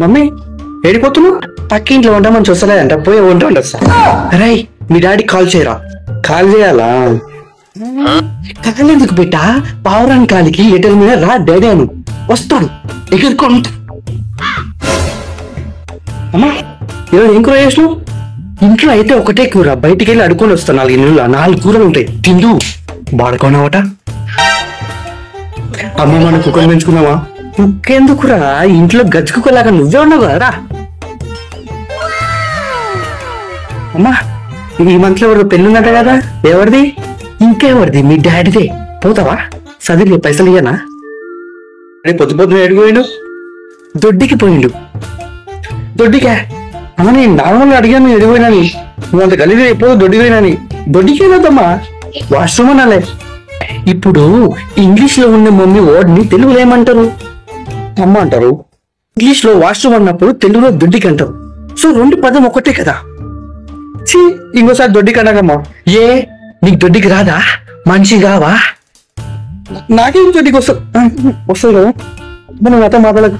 Mummy ఏడిపోతున్నావు? పక్కింట్లో ఉండమని చూస్తలేదంట, పోయి వంట వస్తా. రై మీ డాడీ కాల్ చేయరా? కాల్ చేయాలా? కథలెందుకు బిడ్డ, పావురాని కాలికి లెటర్ మీద రా డాడీ అను, వస్తాడు ఎగురుకుంటా. అమ్మా ఈరోజు ఏం కూర చేసినావు? ఇంట్లో అయితే ఒకటే కూర, బయటికి వెళ్ళి అడుకొని వస్తాను. 4 ఇళ్ళు 4 కూరలు ఉంటాయి, తిందు బాడుకోనావట. అమ్మ మన కుక్కను పెంచుకున్నావా? కుక్కెందుకురా, ఇంట్లో గజ్జి కుక్కలాగా నువ్వే ఉన్నావు కదరా. అమ్మా ఈ మంత్ లో ఎవరు పెళ్ళున్నట కదా, ఎవరిది? ఇంకెవరిది? మీ డాడీదే. పోతావా? చదివి పైసలు ఇయ్యనా? రేపు పొద్దు పొద్దున ఎడిగిపోయిండు, దొడ్డికి పోయిండు. దొడ్డికా? అమ్మ నేను నార్మల్గా అడిగాను ఎడిగిపోయినాని, నువ్వు అంత గలీజ్ ఎప్పుడు దొడ్డికి పోయినాని. దొడ్డికి వెళ్ళొద్దమ్మా, వాష్రూమ్ అనాలే. ఇప్పుడు ఇంగ్లీష్ లో ఉన్న మమ్మీ వర్డ్ ని తెలుగులో ఏమంటారు? అమ్మ అంటారు. ఇంగ్లీష్ లో వాష్రూమ్ అన్నప్పుడు తెలుగులో దొడ్డికి అంటారు. సో 2 పదం ఒకటే కదా. ఇంకోసారి దొడ్డికి అనగమ్మా. ఏ నీకు దొడ్డికి రాదా? మనిషి కావా? నాకేం దొడ్డికి వస్తుంది కదా, మనం అత మాటలకు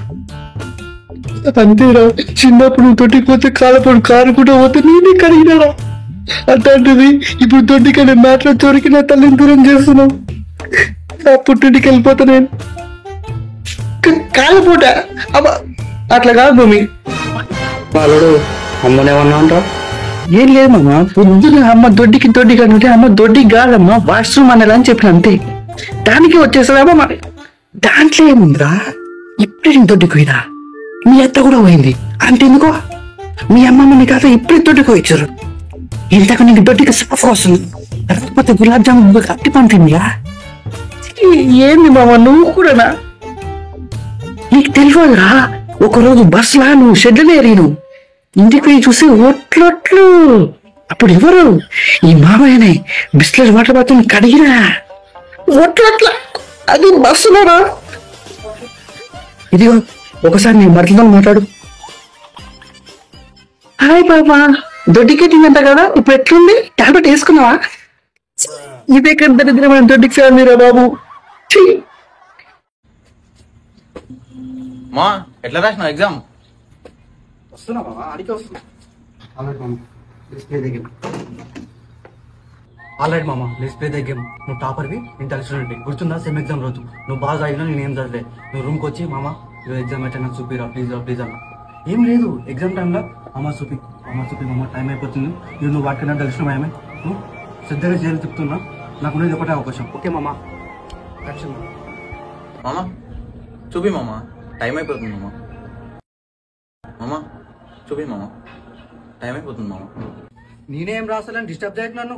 అంతేరా. చిన్నప్పుడు దొడ్డికి పోతే కాలపడు కారుకుంటూ పోతే నేనే కడిగినారా. అట్లాంటిది ఇప్పుడు దొడ్డికనే మ్యాటర్ చోరికి నా తల్లిని దూరం చేస్తున్నావు. నా పుట్టింటికి వెళ్ళిపోతా నేను. కాలపూట అబ్బా అట్లా కాదు భూమి. వాళ్ళు అమ్మనేమన్నా అంటావు? ఏం లేదు మామ, పొద్దున అమ్మ దొడ్డికి అంటే అమ్మ దొడ్డికి కాదమ్మా వాష్రూమ్ అనాలని చెప్పిన, అంతే. దానికి వచ్చేస్తుందమ్మా మరి. దాంట్లో ఏముందిరా, ఇప్పుడే నేను దొడ్డికి పోయినా, మీ అత్త కూడా పోయింది, అంతెందుకో మీ అమ్మమ్మ నీ కాదు ఇప్పుడే దొడ్డికి వచ్చారు. ఇంతకు నీకు దొడ్డికి సాఫ్ వస్తుంది, లేకపోతే గులాబ్ జామున్ అట్టి పంపిందిగా. ఏంది మామ నువ్వు కూడానా? నీకు తెలియదురా, ఒకరోజు బస్సులా నువ్వు షెడ్లో ఎరిగిను, ఇంటికి పోయి చూసి ఒట్లొట్లు. అప్పుడు ఎవరు? ఈ మామయ్యనే బిస్లెట్ వాటర్ బాత్రూమ్ కడిగినా ఒట్లొట్ల. అది బస్సులోనా? ఇదిగో ఒకసారి నీ మరదలతో మాట్లాడు. హాయ్ బాబా, దొడ్డికెట్టిందంట కదా, ఇప్పుడు ఎట్లుంది? టాబ్లెట్ వేసుకున్నావా? ఇదెక్కడ దరిద్రమైన దొడ్డికి సార్ మీరా బాబు. మా ఎట్లా రాసినావు ఎగ్జామ్? ఆల్రెడీ మామ డిస్ప్లే దగ్గర నువ్వు టాపర్వి, నేను తెలిసినట్టు గుర్తుందా? సెమ్ ఎగ్జామ్ రోజు నువ్వు బాగా చదివినా నేను ఏం చదివే. నువ్వు రూమ్కి వచ్చి మామ ఈరోజు ఎగ్జామ్ అయితే నాకు చూపిరా ప్లీజ్ అన్న. ఏం లేదు ఎగ్జామ్ టైంలో అమ్మ చూపి మామ టైం అయిపోతుంది, నువ్వు వాటికన్నా తెలిసిన ఏమే, నువ్వు శ్రద్ధగా చేయాలి చెప్తున్నా. నాకు నేను ఒకటే అవకాశం. ఓకే మామ, మామ చూపి మామ, టైం అయిపోతుంది మామ. మామ చూపి మామ, టైం అయిపోతుంది మామ. నేనేం రాసాలని డిస్టర్బ్ చేయకు నన్ను.